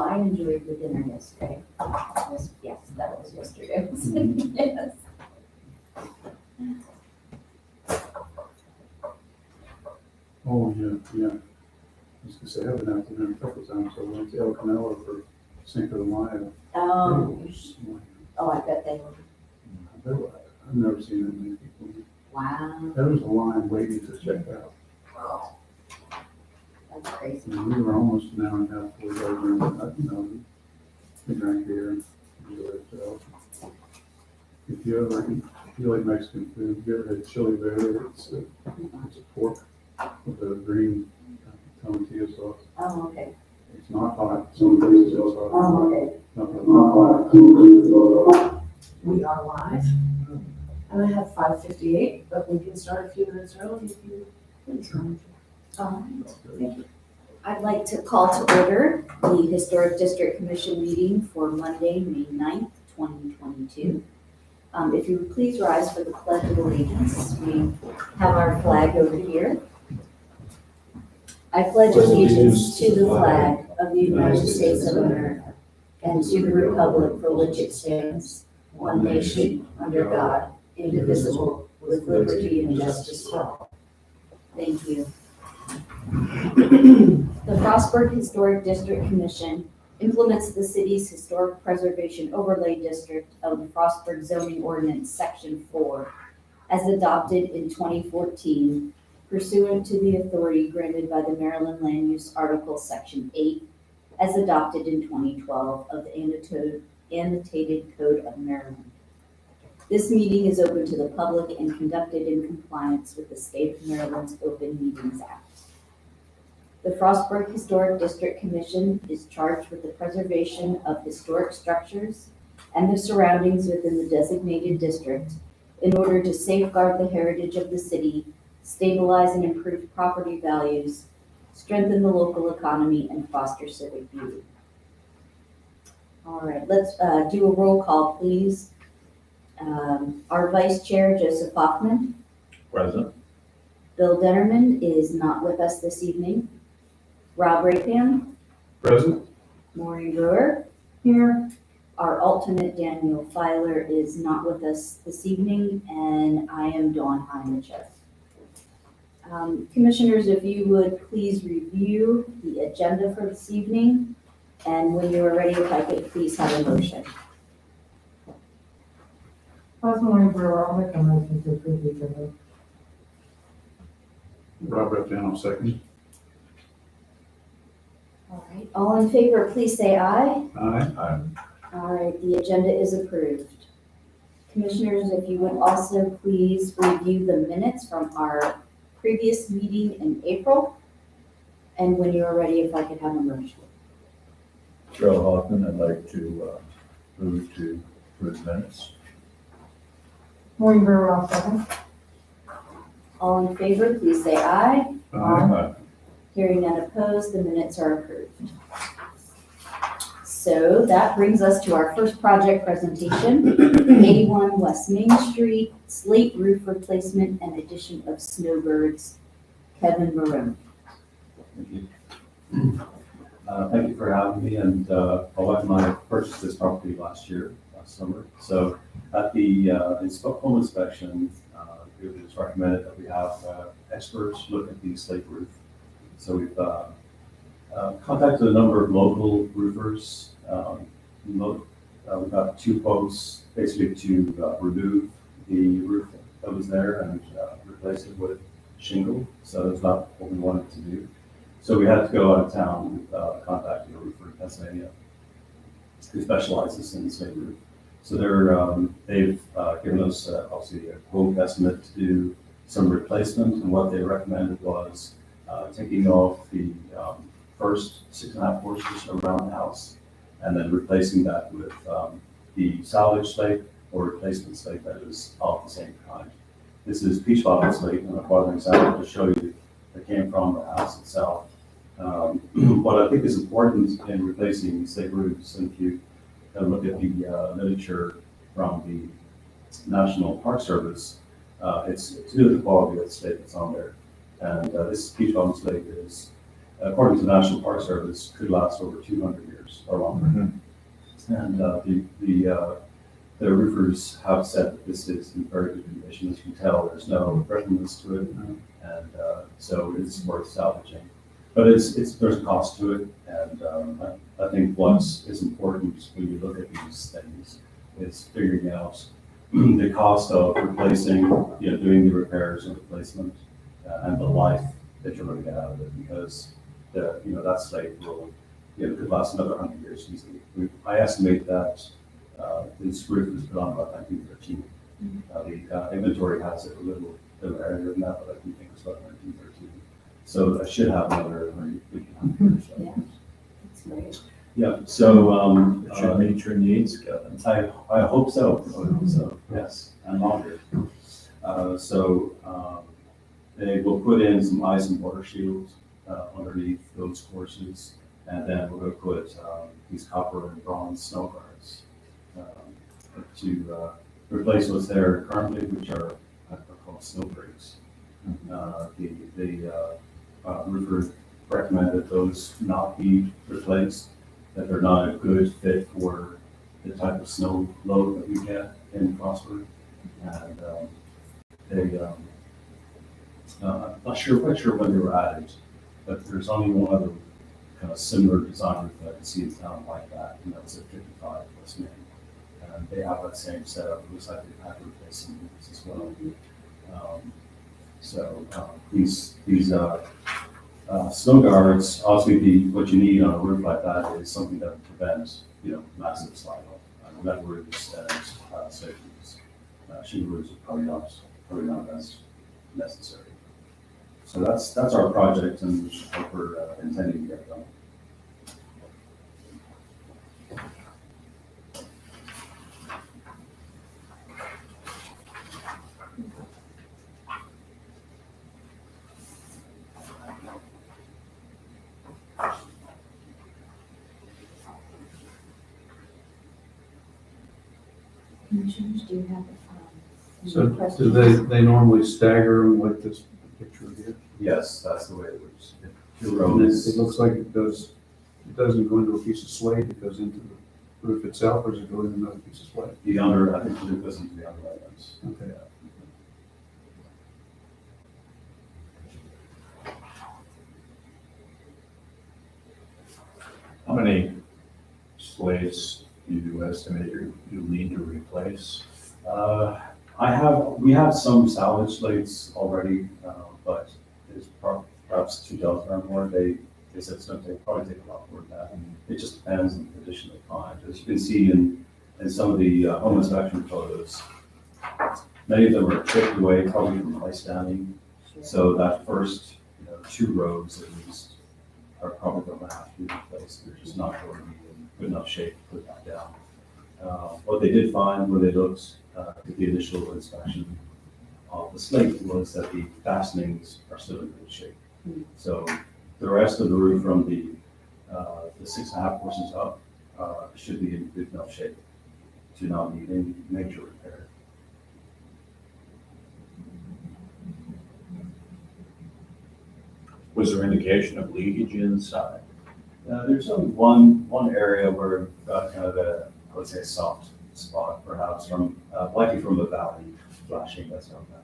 I enjoyed the dinner yesterday. Yes, that was yesterday. Yes. Oh, yeah. I was gonna say, I've been out there a couple of times, so I went to El Canelo for Cinco de Mayo. I bet they were. I've never seen that many people. Wow, There was a line waiting to check out. that's crazy. And we were almost an hour and a half before we got there. We drank beer and enjoyed ourselves. If you like Mexican food, if you ever had chili verde, it's a pork with a green tortilla sauce. Oh, okay. It's not hot. Some places it's hot. Oh, okay. Not hot. We are live, and I have 5:58, but we can start a few minutes early if you please. All right. I'd like to call to order the Historic District Commission meeting for Monday, May 9th, 2022. If you would please rise for the Pledge of Allegiance. We have our flag over here. I pledge allegiance to the flag of the United States of America and to the republic for which it stands, one nation, under God, indivisible, with liberty and justice for all. Thank you. The Frostburg Historic District Commission implements the city's Historic Preservation Overlay District of the Frostburg Zoning Ordinance Section 4 as adopted in 2014 pursuant to the authority granted by the Maryland Land Use Article Section 8 as adopted in 2012 of the Annotated Code of Maryland. This meeting is open to the public and conducted in compliance with the State of Maryland's Open Meetings Act. The Frostburg Historic District Commission is charged with the preservation of historic structures and the surroundings within the designated district in order to safeguard the heritage of the city, stabilize and improve property values, strengthen the local economy, and foster civic beauty. All right, let's do a roll call, please. Our Vice Chair, Joseph Hoffman. Present. Bill Dennerman is not with us this evening. Rob Rapan. Present. Maureen Brewer. Here. Our alternate, Daniel Filer, is not with us this evening, and I am Dawn Heimachek. Commissioners, if you would please review the agenda for this evening, and when you are ready, if I could please have a motion. Maureen Brewer, I'll make a motion to approve the agenda. Rob Rapan, second. All right, all in favor, please say aye. Aye. All right, the agenda is approved. Commissioners, if you would also please review the minutes from our previous meeting in April. And when you are ready, if I could have a motion. Joe Hoffman, I'd like to move to approve minutes. Maureen Brewer, I'll second. All in favor, please say aye. Aye. Hearing none opposed, the minutes are approved. So that brings us to our first project presentation, 81 West Main Street, slate roof replacement and addition of Snowbirds. Kevin Moroney. Thank you. Thank you for having me, and my wife and I purchased this property last summer. So at the home inspection, it was recommended that we have experts look at the slate roof. So we've contacted a number of local roofers. We've got 2 quotes basically to remove the roof that was there and replace it with shingle. So that's not what we wanted to do. So we had to go out of town and contact a roofer in Pennsylvania who specializes in slate roof. So they've given us obviously a quote estimate to do some replacement, and what they recommended was taking off the first 6.5 horses around the house and then replacing that with the salvage slate or replacement slate that is of the same kind. This is peach bottom slate, and I've got an example to show you that came from the house itself. What I think is important in replacing slate roofs, and if you look at the literature from the National Park Service, it's to do with the quality of the slate that's on there. And this peach bottom slate is according to the National Park Service, could last over 200 years or longer. And the roofers have said that this is in very good condition. As you can tell, there's no brittleness to it, and so it's worth salvaging. But there's a cost to it, and I think what is important when you look at these things is figuring out the cost of replacing, doing the repairs and replacement, and the life that you're going to get out of it, because that slate will, could last another 100 years easily. I estimate that this roof was put on about 1913. The inventory has it a little earlier than that, but I think it's about 1913. So I should have another 100 years. Yeah, that's great. Yeah, so, It should meet your needs, Kevin. I hope so. I hope so, yes, and longer. They will put in some ice and water shields underneath those courses, and then we're going to put these copper and bronze snow guards to replace what's there currently, which are called snowbirds. The roofer recommended those not be replaced, that they're not a good fit for the type of snow load that we get in Frostburg. And I'm not sure when they were added, but there's only one other kind of similar design that I can see in town like that, and that's at 55 West Main. And they have that same setup. It looks like they've had to replace some units as well. These snow guards, obviously what you need on a roof like that is something that prevents, massive slide off. Metal roofs and safeties. Shingle roofs are probably not as necessary. So that's our project, and what we're intending to get done. Commissioners, do you have So any do questions? they normally stagger them like this picture here? Yes, that's the way it works. Your And road it is, looks like it doesn't go into a piece of slate, it goes into the roof itself, or does it go into another piece of slate? I think it goes into the under items. Okay. How many slates do you estimate you need to replace? We have some salvage slates already, but there's perhaps 2,000 or more. They said it's going to probably take a lot more than that. It just depends on the condition of the pond. As you can see in some of the home inspection photos, many of them are chipped away, probably from ice damming. So that first, 2 rows at least are probably going to have to be replaced. They're just not going to be in good enough shape to put that down. What they did find when they looked at the initial inspection of the slate was that the fastenings are still in good shape. So the rest of the roof from the 6.5 portions up should be in good enough shape to not need any major repair. Was there indication of leakage inside? There's only one area where we've got kind of I would say a soft spot, perhaps likely from the valley flashing. That's not bad.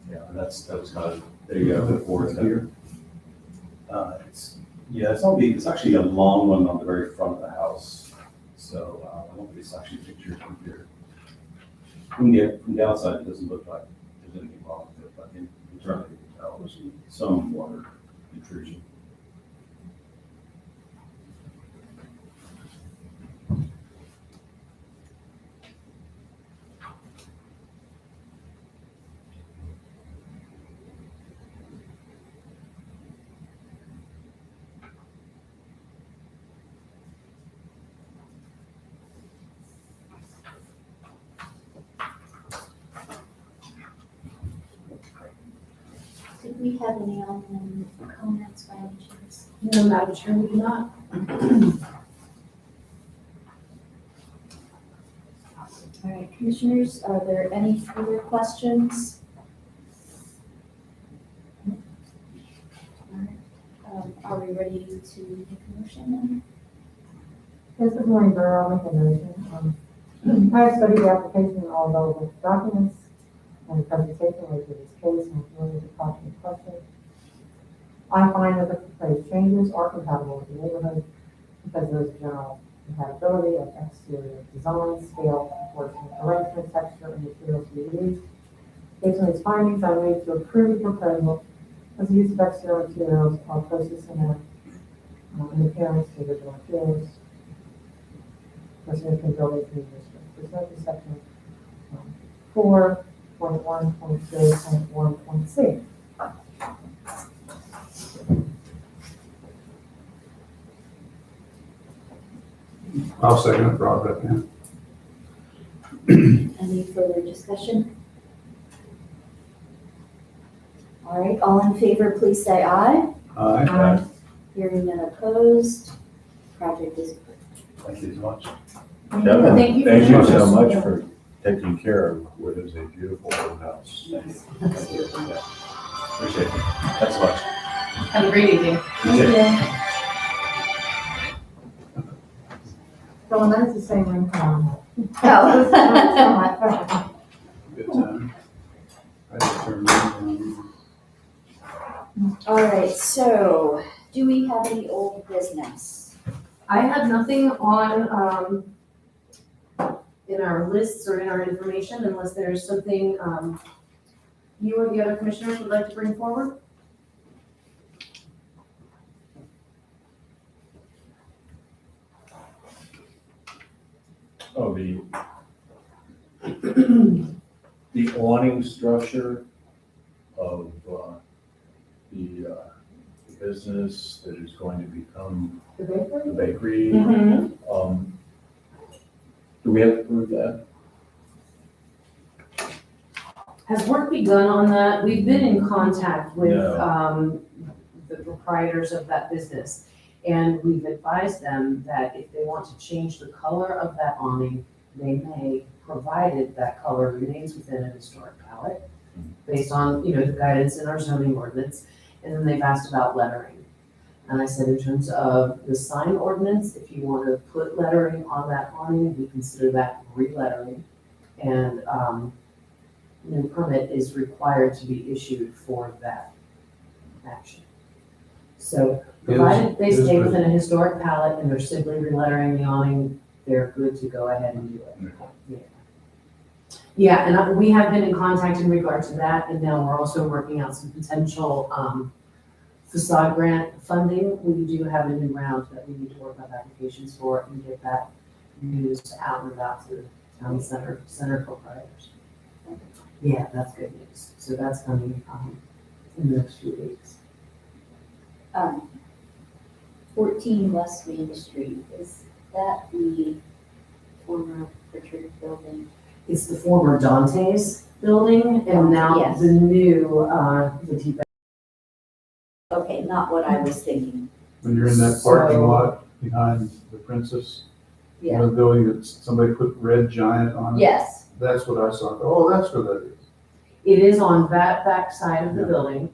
And that was kind of the forward here. It's actually a long one on the very front of the house. So I don't think it's actually pictured from here. From the outside, it doesn't look like there's anything wrong with it, but internally you can tell there's some water intrusion. Did we have any online comments by any chance? No, Madam Chair, we do not. All right, commissioners, are there any further questions? Are we ready to make a motion? Yes, good morning, Borough. I'll make a motion. I have studied the application and all relevant documents and the presentation related to this case and familiar with the property question. I find that the proposed changes are compatible with the neighborhood because there is general compatibility of exterior design, scale, proportion, arrangement, texture, and materials to be used. Based on these findings, I move to approve the proposal as the use of exterior materials are closely similar in appearance to original materials for significant buildings in the district. Pursuant to section 4.1.3.1.c. I'll second it, Rob, right now. Any further discussion? All right, all in favor, please say aye. Aye. Hearing none opposed, project is approved. Thank you so much. Kevin, Thank you for thank you joining so us. much Yeah. for taking care of what is a beautiful old house. Thank you. Yeah. Appreciate it. Thanks so much. Have a great evening. Thank you. So that's the same room. Oh. Good time. I just turned around. All right, so do we have any old business? I have nothing on, in our lists or in our information unless there's something, you or the other commissioners would like to bring forward. Oh, the awning structure of the business that is going to become The bakery? the bakery. Mm-hmm. Do we have to prove that? Has work begun on that? We've been in contact with, No. the proprietors of that business. And we've advised them that if they want to change the color of that awning, they may, provided that color remains within a historic palette, based on, the guidance in our zoning ordinance. And then they've asked about lettering. And I said, in terms of the sign ordinance, if you want to put lettering on that awning, we consider that re-lettering. And, no permit is required to be issued for that action. So provided they stay within a historic palette and they're simply re-lettering the awning, they're good to go ahead and do it. Yeah. Yeah, and we have been in contact in regard to that, and now we're also working out some potential facade grant funding. We do have a new round that we need to work up applications for and get that news out and about to the town center proprietors. Yeah, that's good news. So that's coming in the next few weeks. 14 West Main Street, is that the former Richard building? It's the former Dante's building, and now Yes. the new, the deep. Okay, not what I was thinking. When you're in that parking So- lot behind the Princess, Yeah. the building that somebody put red giant on it. Yes, That's what I saw. Oh, that's what that is. It is on that back side of the Yeah. building.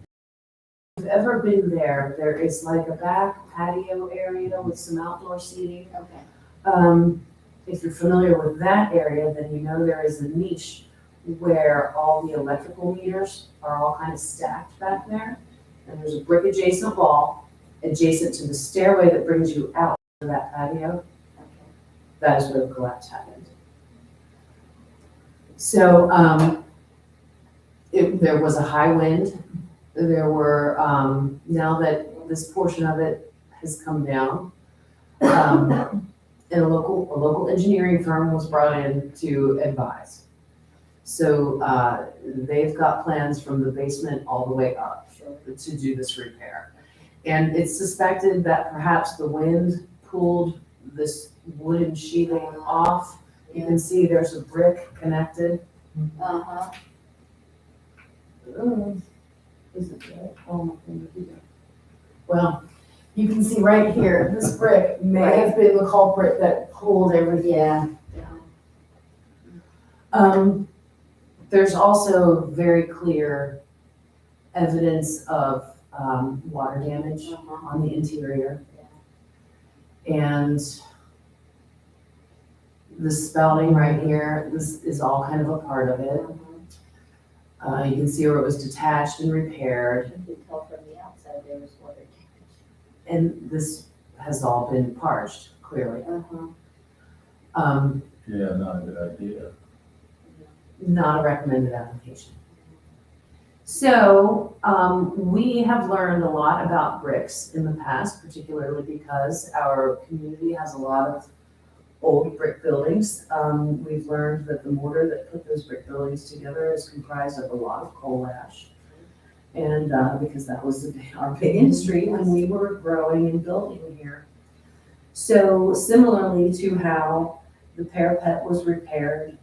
If you've ever been there, there is like a back patio area with some outdoor seating. okay. If you're familiar with that area, then you know there is a niche where all the electrical meters are all kind of stacked back there. And there's a brick adjacent wall, adjacent to the stairway that brings you out to that patio. That is where the collapse happened. So, there was a high wind. There were, now that this portion of it has come down, and a local engineering firm was brought in to advise. So, they've got plans from the basement all the way up to do this repair. And it's suspected that perhaps the wind pulled this wooden sheathing off. You can see there's a brick connected. Uh-huh. Is it there? Oh, my goodness. Well, you can see right here, this brick may have been the culprit that pulled everything. Yeah. There's also very clear evidence of water damage Uh-huh. on the interior. And the spouting right here, this is all kind of a part of it. You can see where it was detached and repaired, You can tell from the outside there was water damage. and this has all been parched, clearly. Yeah, not a good idea. Not a recommended application. So, we have learned a lot about bricks in the past, particularly because our community has a lot of old brick buildings. We've learned that the mortar that put those brick buildings together is comprised of a lot of coal ash. And, because that was our big industry when we were growing and building here. So similarly to how the parapet was repaired,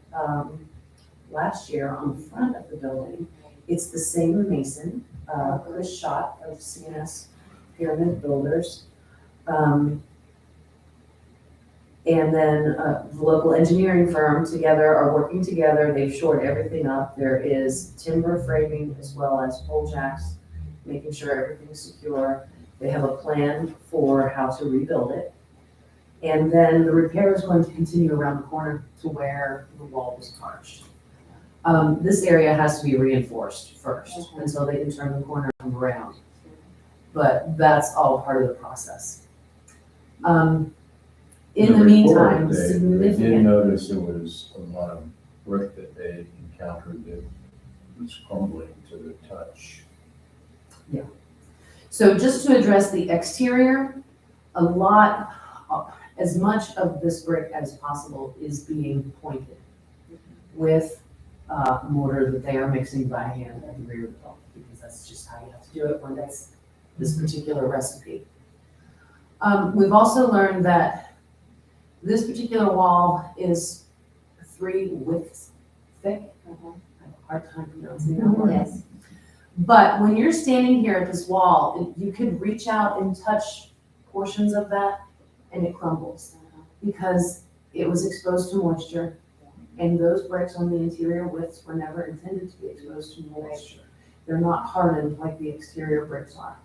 last year on the front of the building, it's the same mason, Chris Schott of CNS Pyramid Builders. And then the local engineering firm together are working together. They've shored everything up. There is timber framing as well as pole jacks, making sure everything's secure. They have a plan for how to rebuild it. And then the repair is going to continue around the corner to where the wall was arched. This area has to be reinforced first until they can turn the corner and come around. But that's all part of the process. In the meantime, They did significant, notice there was a lot of brick that they encountered that was crumbling to the touch. so just to address the exterior, a lot, as much of this brick as possible is being pointed with mortar that they are mixing by hand at the rear of the building, because that's just how you have to do it when it's this particular recipe. We've also learned that this particular wall is 3 widths thick. I have a hard time pronouncing that word. Yes. But when you're standing here at this wall, you could reach out and touch portions of that and it crumbles because it was exposed to moisture. And those bricks on the interior widths were never intended to be exposed to moisture. They're not hardened like the exterior bricks are.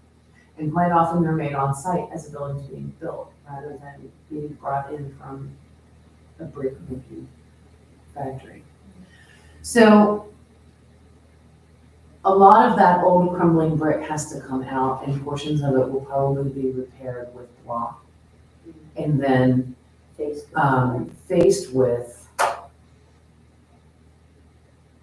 And quite often they're made on site as a building's being built rather than being brought in from a brick making factory. So a lot of that old crumbling brick has to come out and portions of it will probably be repaired with block. And then faced with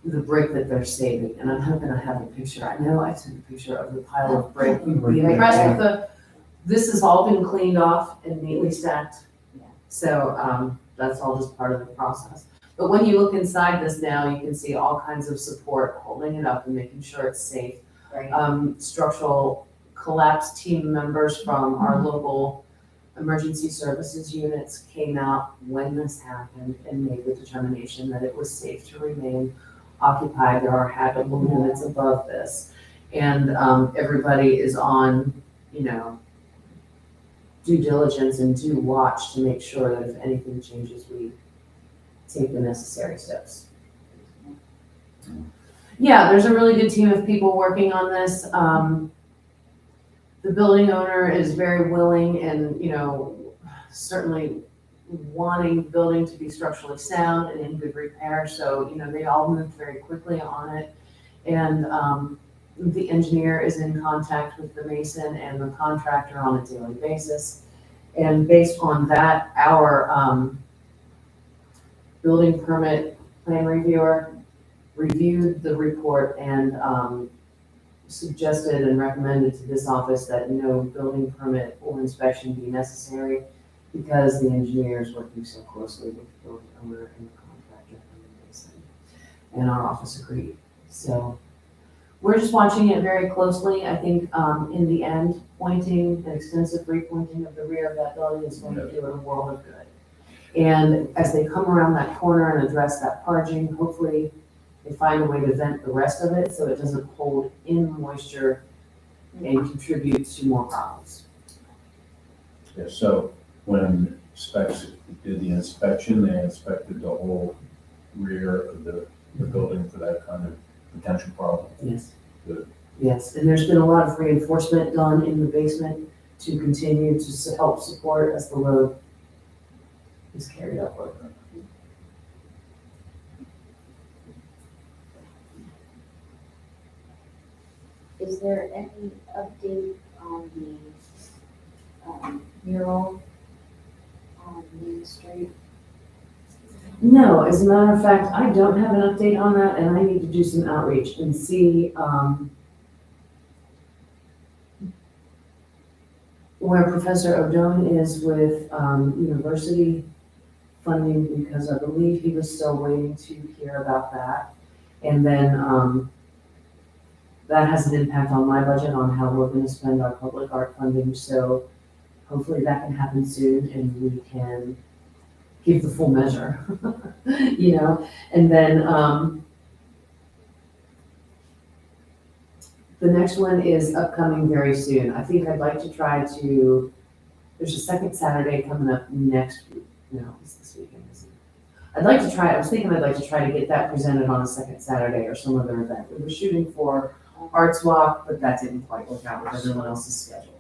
the brick that they're saving, and I'm hoping I have a picture. I know I took a picture of the pile of brick. You'd be impressed with this has all been cleaned off and neatly stacked. Yeah. So, that's all just part of the process. But when you look inside this now, you can see all kinds of support holding it up and making sure it's safe. Right. Structural collapse team members from our local emergency services units came out when this happened and made the determination that it was safe to remain occupied. There are habitable units above this. And everybody is on, due diligence and due watch to make sure that if anything changes, we take the necessary steps. Yeah, there's a really good team of people working on this. The building owner is very willing and, certainly wanting the building to be structurally sound and in good repair. So, they all moved very quickly on it. And the engineer is in contact with the mason and the contractor on a daily basis. And based on that, our building permit plan reviewer reviewed the report and suggested and recommended to this office that no building permit or inspection be necessary because the engineer is working so closely with the building owner and the contractor and the mason. And our office agreed. So we're just watching it very closely. I think in the end, pointing, an extensive repointing of the rear of that building is going to do it a world of good. And as they come around that corner and address that parging, hopefully they find a way to vent the rest of it so it doesn't hold in moisture and contribute to more problems. Yeah, so when specs did the inspection, they inspected the whole rear of the building for that kind of potential problem. Yes. Good. Yes, and there's been a lot of reinforcement done in the basement to continue to help support as the load is carried upward. Is there any update on the mural on Main Street? No, as a matter of fact, I don't have an update on that, and I need to do some outreach and see, where Professor O'Donnell is with, university funding, because I believe he was still waiting to hear about that. And then, that has an impact on my budget on how we're gonna spend our public art funding, so hopefully that can happen soon and we can give the full measure, and then, the next one is upcoming very soon. I think I'd like to try to, there's a second Saturday coming up next week, no, it's this weekend, isn't it? I was thinking I'd like to try to get that presented on a second Saturday or some other event. We were shooting for Arts Walk, but that didn't quite work out with everyone else's schedule.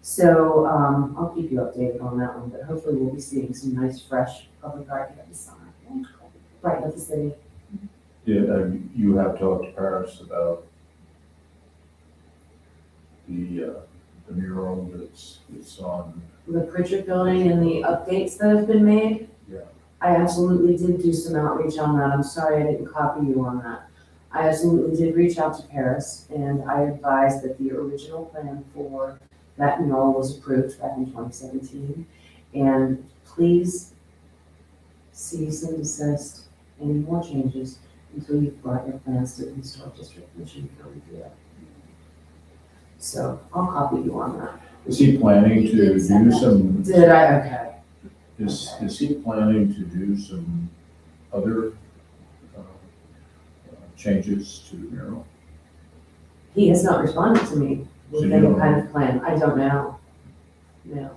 So, I'll keep you updated on that one, but hopefully we'll be seeing some nice, fresh public art here this summer. Right, with the city. Yeah, you have talked to Paris about the mural that's on, The Pritchard Building and the updates that have been made. Yeah. I absolutely did do some outreach on that. I'm sorry I didn't copy you on that. I absolutely did reach out to Paris, and I advised that the original plan for that mural was approved back in 2017. And please cease and desist any more changes until you've brought your plans to the Historic District Commission to review it. So I'll copy you on that. is he planning to do some? Did I? Okay. Is he planning to do some other changes to the mural? He has not responded to me So with you any don't kind of plan. I don't know. No.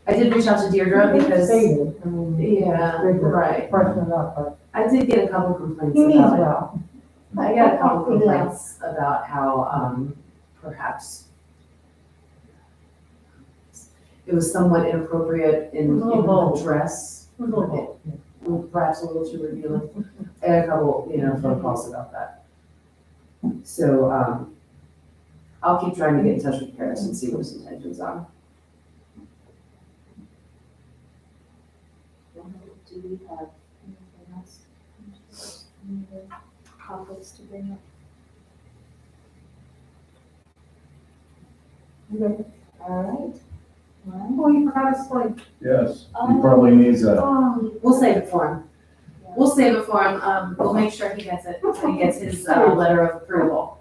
I did reach out to Deirdre because, Stated, I mean, yeah, they could right. freshen it up, but I did get a couple complaints he means about it. well. I got a couple complaints about how, perhaps it was somewhat inappropriate in It was a little the bold. dress, It was a little bold. perhaps a little too revealing. I had a couple, phone calls about that. So, I'll keep trying to get in touch with Paris and see what his intentions are. Do we have anything else? Any other topics to bring up? Okay. All right. Well, Oh, you forgot a slate. Yes, Oh. he probably needs that. We'll save it for him. We'll save it for him. We'll make sure he gets it, so he gets his, letter of approval.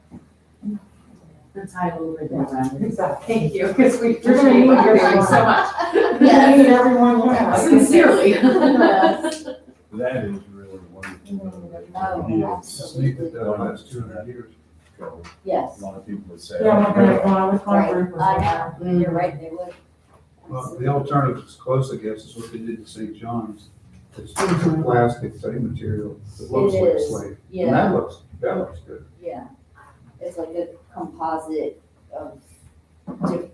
The title will be around it. Exactly. Thank you, because we You're gonna appreciate need what you're your doing one. so much. Yes. You need everyone you have. Sincerely. That is really wonderful. No, He is. Just need to do the last 2.5 years. So, Yes. a lot of people would say. Yeah, I'm looking at one, I was Right. wondering. I know, you're right, they would. Well, the alternative is close, I guess, is what they did in St. John's. It's plastic, same material, it looks It like is. slate. And Yeah, that looks good. yeah. It's like a composite of,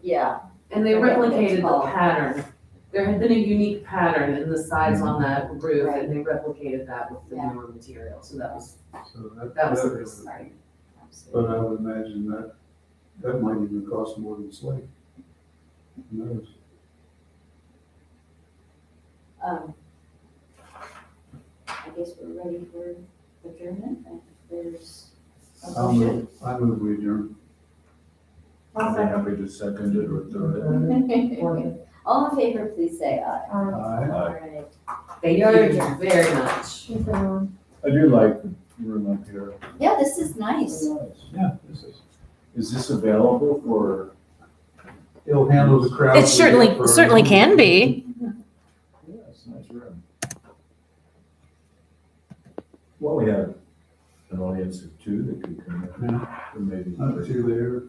yeah. And they Forget what it's replicated the called. pattern. There had been a unique pattern in the sides on that roof, and they replicated that with the Yeah. newer material, so that was So that was really- exciting. But I would imagine that might even cost more than slate. Who knows? I guess we're ready for adjournment, and there's a I motion. move we adjourn. I'd be happy to second it or third it. All in favor, please say aye. Aye. All right. Thank You're you adjourned. very much. I do like the room up here. Yeah, this is nice. Yeah, this is. Is this available for? It'll handle the crowd. It certainly can be. Yeah, it's a nice room. Well, we have an audience of two that could come in, Yeah, or maybe not three. two there.